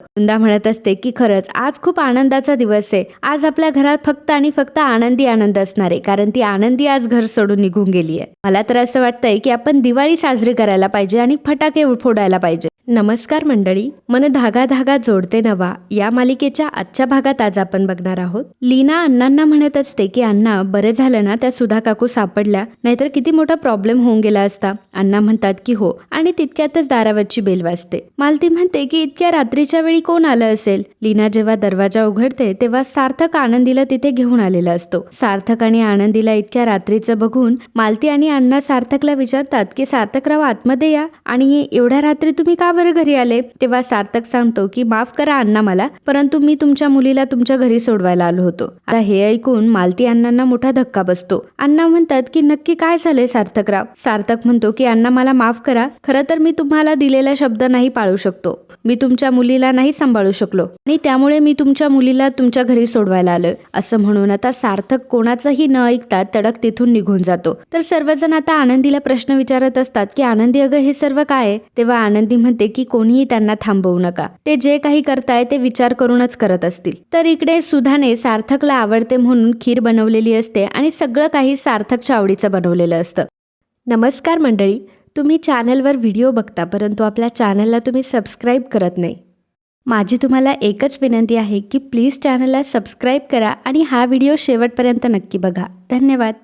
वृंदा म्हणत असते की खरंच आज खूप आनंदाचा दिवस आहे. आज आपल्या घरात फक्त आणि फक्त आनंदी आनंद असणार आहे, कारण ती आनंदी आज घर सोडून निघून गेली आहे. मला तर असं वाटतंय की आपण दिवाळी साजरी करायला पाहिजे आणि फटाके फोडायला पाहिजे. नमस्कार मंडळी, मन धागा धागा जोडते नवा या मालिकेच्या आजच्या भागात आज आपण बघणार आहोत. लीना अण्णांना म्हणत असते की अण्णा, बरे झालं ना त्या सुधा काकू सापडल्या, नाहीतर किती मोठा प्रॉब्लेम होऊन गेला असता. अण्णा म्हणतात की हो, आणि तितक्यातच दारावरची बेल वाजते. मालती म्हणते की इतक्या रात्रीच्या वेळी कोण आलं असेल. लीना जेव्हा दरवाजा उघडते तेव्हा सार्थक आनंदीला तिथे घेऊन आलेला असतो. सार्थक आणि आनंदीला इतक्या रात्रीचं बघून मालती आणि अण्णा सार्थकला विचारतात की सार्थकराव आतमध्ये या, आणि एवढ्या रात्री तुम्ही का बरं घरी आले. तेव्हा सार्थक सांगतो की माफ करा अण्णा मला, परंतु मी तुमच्या मुलीला तुमच्या घरी सोडवायला आलो होतो. आता हे ऐकून मालती अण्णांना मोठा धक्का बसतो. अण्णा म्हणतात की नक्की काय झालंय सार्थकराव. सार्थक म्हणतो की अण्णा मला माफ करा, खरं तर मी तुम्हाला दिलेला शब्द नाही पाळू शकतो. मी तुमच्या मुलीला नाही सांभाळू शकलो आणि त्यामुळे मी तुमच्या मुलीला तुमच्या घरी सोडवायला आलोय. असं म्हणून आता सार्थक कोणाचंही न ऐकता तडक तिथून निघून जातो. तर सर्वजण आता आनंदीला प्रश्न विचारत असतात की आनंदी अगं हे सर्व काय आहे. तेव्हा आनंदी म्हणते की कोणीही त्यांना थांबवू नका, ते जे काही करताय ते विचार करूनच करत असतील. तर इकडे सुधाने सार्थकला आवडते म्हणून खीर बनवलेली असते आणि सगळं काही सार्थकच्या आवडीचं बनवलेलं असतं. नमस्कार मंडळी, तुम्ही चॅनलवर व्हिडिओ बघता परंतु आपल्या चॅनलला तुम्ही सबस्क्राईब करत नाही. माझी तुम्हाला एकच विनंती आहे की प्लीज चॅनलला सबस्क्राईब करा आणि हा व्हिडिओ शेवटपर्यंत नक्की बघा. धन्यवाद.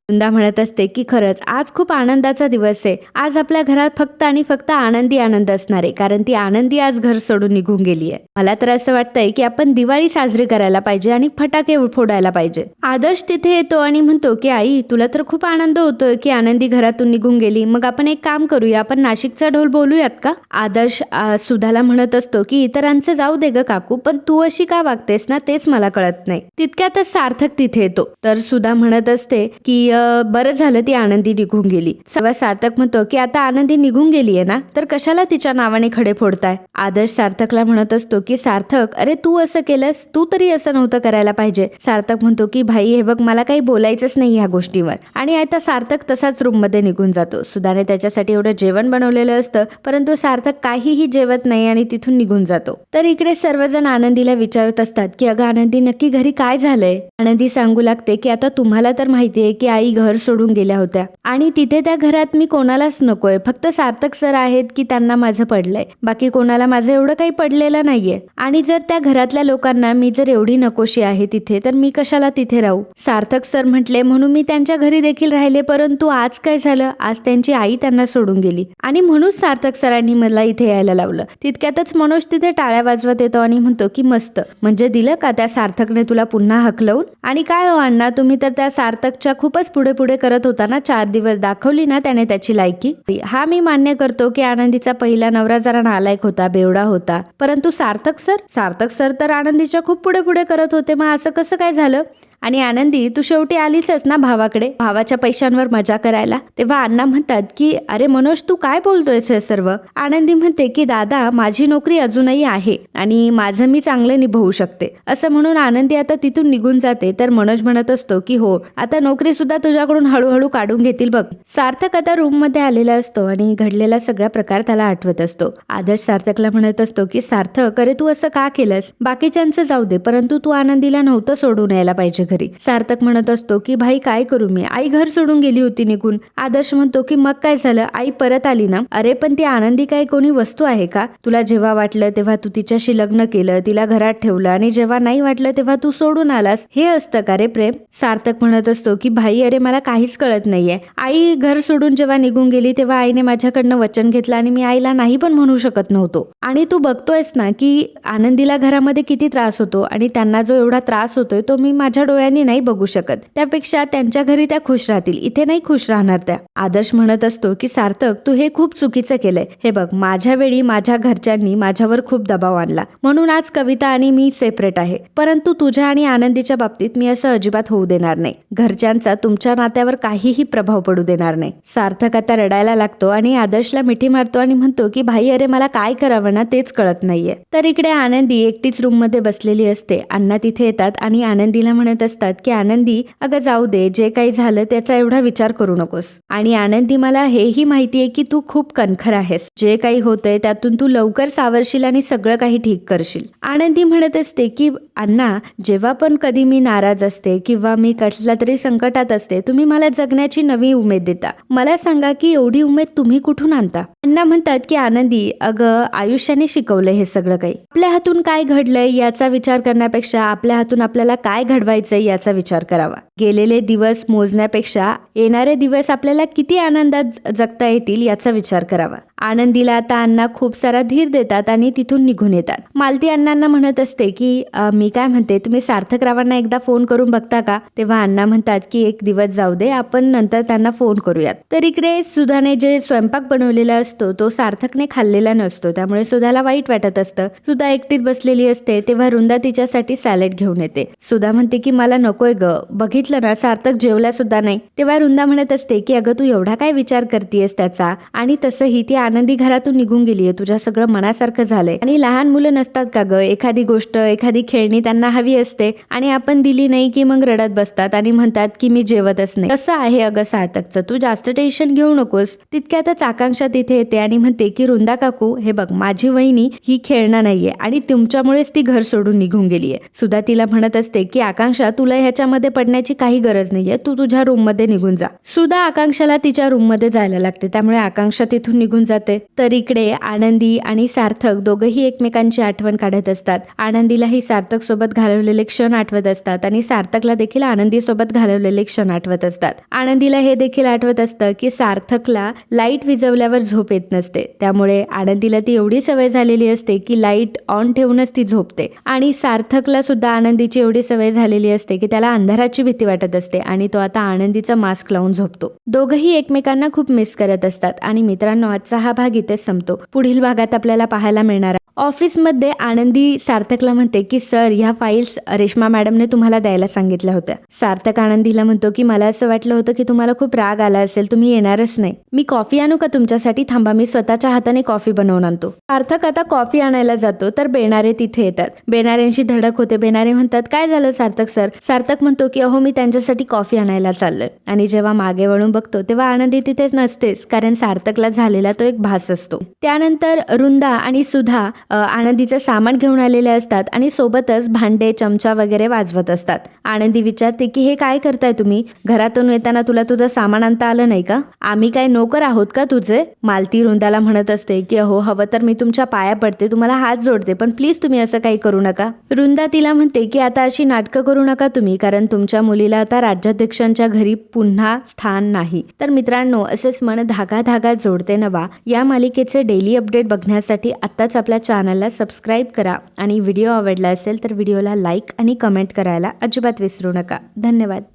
वृंदा म्हणत असते की खरंच आज खूप आनंदाचा दिवस आहे. आज आपल्या घरात फक्त आणि फक्त आनंदी आनंद असणार आहे, कारण ती आनंदी आज घर सोडून निघून गेली आहे. मला तर असं वाटतंय की आपण दिवाळी साजरी करायला पाहिजे आणि फटाके फोडायला पाहिजे. आदर्श तिथे येतो आणि म्हणतो की आई, तुला तर खूप आनंद होतोय की आनंदी घरातून निघून गेली, मग आपण एक काम करूया, आपण नाशिकचा ढोल बोलूयात का. आदर्श सुधाला म्हणत असतो की इतरांचं जाऊ दे ग काकू, पण तू अशी का वागतेस ना तेच मला कळत नाही. तितक्यातच सार्थक तिथे येतो. तर सुधा म्हणत असते की बरं झालं ती आनंदी निघून गेली. सगळा सार्थक म्हणतो की आता आनंदी निघून गेली आहे ना, तर कशाला तिच्या नावाने खडे फोडताय. आदर्श सार्थकला म्हणत असतो की सार्थक, अरे तू असं केलंस, तू तरी असं नव्हतं करायला पाहिजे. सार्थक म्हणतो की भाई हे बघ, मला काही बोलायचंच नाही ह्या गोष्टीवर. आणि आता सार्थक तसाच रूम मध्ये निघून जातो. सुधाने त्याच्यासाठी एवढं जेवण बनवलेलं असतं, परंतु सार्थक काहीही जेवत नाही आणि तिथून निघून जातो. तर इकडे सर्वजण आनंदीला विचारत असतात की अगं आनंदी, नक्की घरी काय झालंय. आनंदी सांगू लागते की आता तुम्हाला तर माहितीये की आई घर सोडून गेल्या होत्या आणि तिथे त्या घरात मी कोणालाच नकोय, फक्त सार्थक सर आहेत की त्यांना माझं पडलंय, बाकी कोणाला माझं एवढं काही पडलेलं नाहीये. आणि जर त्या घरातल्या लोकांना मी जर एवढी नकोशी आहे तिथे, तर मी कशाला तिथे राहू. सार्थक सर म्हटले म्हणून मी त्यांच्या घरी देखील राहिले, परंतु आज काय झालं, आज त्यांची आई त्यांना सोडून गेली आणि म्हणून सार्थक सरांनी मला इथे यायला लावलं. तितक्यातच मनोज तिथे टाळ्या वाजवत येतो आणि म्हणतो की मस्त, म्हणजे दिलं का त्या सार्थकने तुला पुन्हा हकलवून. आणि काय हो अण्णा, तुम्ही तर त्या सार्थकच्या खूपच पुढे पुढे करत होता ना, 4 दिवस दाखवली ना त्याने त्याची लायकी. हा मी मान्य करतो की आनंदीचा पहिला नवरा जरा नालायक होता, बेवडा होता, परंतु सार्थक सर तर आनंदीच्या खूप पुढे पुढे करत होते. मग असं कसं काय झालं. आणि आनंदी, तू शेवटी आलीच ना भावाकडे, भावाच्या पैशांवर मजा करायला. तेव्हा अण्णा म्हणतात की अरे मनोज, तू काय बोलतोयस हे सर्व. आनंदी म्हणते की दादा, माझी नोकरी अजूनही आहे आणि माझं मी चांगलं निभवू शकते. असं म्हणून आनंदी आता तिथून निघून जाते. तर मनोज म्हणत असतो की हो, आता नोकरी सुद्धा तुझ्याकडून हळूहळू काढून घेतील बघ. सार्थक आता रूम मध्ये आलेला असतो आणि घडलेला सगळा प्रकार त्याला आठवत असतो. आदर्श सार्थकला म्हणत असतो की सार्थक, अरे तू असं का केलंस. बाकीच्यांचं जाऊ दे, परंतु तू आनंदीला नव्हतं सोडून यायला पाहिजे. सार्थक म्हणत असतो की भाई काय करू मी, आई घर सोडून गेली होती निघून. आदर्श म्हणतो की मग काय झालं, आई परत आली ना. अरे पण ती आनंदी काय कोणी वस्तू आहे का. तुला जेव्हा वाटलं तेव्हा तू तिच्याशी लग्न केलं, तिला घरात ठेवलं, आणि जेव्हा नाही वाटलं तेव्हा तू सोडून आलास. हे असतं का रे प्रेम. सार्थक म्हणत असतो की भाई अरे मला काहीच कळत नाहीये. आई घर सोडून जेव्हा निघून गेली तेव्हा आईने माझ्याकडनं वचन घेतलं आणि मी आईला नाही पण म्हणू शकत नव्हतो. आणि तू बघतोयस ना की आनंदीला घरामध्ये किती त्रास होतो आणि त्यांना जो एवढा त्रास होतोय तो मी माझ्या डोळ्यांनी नाही बघू शकत. त्यापेक्षा त्यांच्या घरी त्या खुश राहतील, इथे नाही खुश राहणार त्या. आदर्श म्हणत असतो की सार्थक, तू हे खूप चुकीचं केलंय. हे बघ, माझ्या वेळी माझ्या घरच्यांनी माझ्यावर खूप दबाव आणला, म्हणून आज कविता आणि मी सेपरेट आहे. परंतु तुझ्या आणि आनंदीच्या बाबतीत मी असं अजिबात होऊ देणार नाही. घरच्यांचा तुमच्या नात्यावर काहीही प्रभाव पडू देणार नाही. सार्थक आता रडायला लागतो आणि आदर्शला मिठी मारतो आणि म्हणतो की भाई अरे मला काय करावं ना तेच कळत नाहीये. तर इकडे आनंदी एकटीच रूम मध्ये बसलेली असते. अण्णा तिथे येतात आणि आनंदीला म्हणत असतात की आनंदी अगं जाऊ दे, जे काही झालं त्याचा एवढा विचार करू नकोस. आणि आनंदी मला हेही माहितीये की तू खूप कणखर आहेस. जे काही होतंय त्यातून तू लवकर सावरशील आणि सगळं काही ठीक करशील. आनंदी म्हणत असते की अण्णा, जेव्हा पण कधी मी नाराज असते किंवा मी कसल्या तरी संकटात असते, तुम्ही मला जगण्याची नवी उमेद देता. मला सांगा की एवढी उमेद तुम्ही कुठून आणता? अण्णा म्हणतात की आनंदी, अगं आयुष्याने शिकवलंय हे सगळं काही. आपल्या हातून काय घडलंय याचा विचार करण्यापेक्षा आपल्या हातून आपल्याला काय घडवायचंय याचा विचार करावा. गेलेले दिवस मोजण्यापेक्षा येणारे दिवस आपल्याला किती आनंदात जगता येतील याचा विचार करावा. आनंदीला आता अण्णा खूप सारा धीर देतात आणि तिथून निघून येतात. मालती अण्णांना म्हणत असते की मी काय म्हणते, तुम्ही सार्थक रावांना एकदा फोन करून बघता का? तेव्हा अण्णा म्हणतात की एक दिवस जाऊ दे, आपण नंतर त्यांना फोन करूयात. तर इकडे सुधाने जे स्वयंपाक बनवलेला असतो तो सार्थकने खाल्लेला नसतो, त्यामुळे सुधाला वाईट वाटत असतं. सुधा एकटीच बसलेली असते तेव्हा वृंदा तिच्यासाठी सॅलड घेऊन येते. सुधा म्हणते की मला नकोय ग, बघितलं ना सार्थक जेवला सुद्धा नाही. तेव्हा वृंदा म्हणत असते की अगं तू एवढा काय विचार करतेयस त्याचा, आणि तसंही ती आनंदी घरातून निघून गेलीये, तुझ्या सगळं मनासारखं झालंय. आणि लहान मुलं नसतात का ग, एखादी गोष्ट एखादी खेळणी त्यांना हवी असते आणि आपण दिली नाही की मग रडत बसतात आणि म्हणतात की मी जेवतच नाही. तसं आहे अगं सार्थकचं, तू जास्त टेन्शन घेऊ नकोस. तितक्यातच आकांक्षा तिथे येते आणि म्हणते की वृंदा काकू, हे बघ माझी वहिनी ही खेळणं नाहीये आणि तुमच्यामुळेच ती घर सोडून निघून गेलीये. सुधा तिला म्हणत असते की आकांक्षा, तुला ह्याच्यामध्ये पडण्याची काही गरज नाहीये, तू तुझ्या रूम मध्ये निघून जा. सुधा आकांक्षाला तिच्या रूम मध्ये जायला लागते, त्यामुळे आकांक्षा तिथून निघून जाते. तर इकडे आनंदी आणि सार्थक दोघंही एकमेकांची आठवण काढत असतात. आनंदीलाही सार्थक सोबत घालवलेले क्षण आठवत असतात आणि सार्थकला देखील आनंदी सोबत घालवलेले क्षण आठवत असतात. आनंदीला हे देखील आठवत असतं की सार्थकला लाईट विझवल्यावर झोप येत नसते, त्यामुळे आनंदीला ती एवढी सवय झालेली असते की लाईट ऑन ठेवूनच ती झोपते. आणि सार्थकला सुद्धा आनंदीची एवढी सवय झालेली असते की त्याला अंधाराची भीती वाटत असते आणि तो आता आनंदीचा मास्क लावून झोपतो. दोघंही एकमेकांना खूप मिस करत असतात. आणि मित्रांनो, आजचा हा भाग इथेच संपतो. पुढील भागात आपल्याला पाहायला मिळणार ऑफिसमध्ये आनंदी सार्थकला म्हणते की सर, ह्या फाईल्स रेश्मा मॅडमने तुम्हाला द्यायला सांगितल्या होत्या. सार्थक आनंदीला म्हणतो की मला असं वाटलं होतं की तुम्हाला खूप राग आला असेल, तुम्ही येणारच नाही. मी कॉफी आणू का तुमच्यासाठी? थांबा, मी स्वतःच्या हाताने कॉफी बनवून आणतो. सार्थक आता कॉफी आणायला जातो तर बेनारे तिथे येतात. बेनाऱ्यांशी धडक होते. बेनारे म्हणतात काय झालं सार्थक सर? सार्थक म्हणतो की अहो, मी त्यांच्यासाठी कॉफी आणायला चाललोय. आणि जेव्हा मागे वळून बघतो तेव्हा आनंदी तिथे नसतेच, कारण सार्थकला झालेला तो एक भास असतो. त्यानंतर वृंदा आणि सुधा आनंदीचं सामान घेऊन आलेले असतात आणि सोबतच भांडे चमचा वगैरे वाजवत असतात. आनंदी विचारते की हे काय करताय तुम्ही? घरातून येताना तुला तुझं सामान आणता आलं नाही का? आम्ही काय नोकर आहोत का तुझे? मालती वृंदाला म्हणत असते की अहो, हवं तर मी तुमच्या पाया पडते, तुम्हाला हात जोडते, पण प्लीज तुम्ही असं काही करू नका. वृंदा तिला म्हणते की आता अशी नाटकं करू नका तुम्ही, कारण तुमच्या मुलीला आता राज्याध्यक्षांच्या घरी पुन्हा स्थान नाही. तर मित्रांनो, असेच मन धागा धागा जोडते नवा या मालिकेचे डेली अपडेट बघण्यासाठी आत्ताच आपल्या चॅनलला सबस्क्राईब करा आणि व्हिडिओ आवडला असेल तर व्हिडिओला लाईक आणि कमेंट करायला अजिबात विसरू नका. धन्यवाद.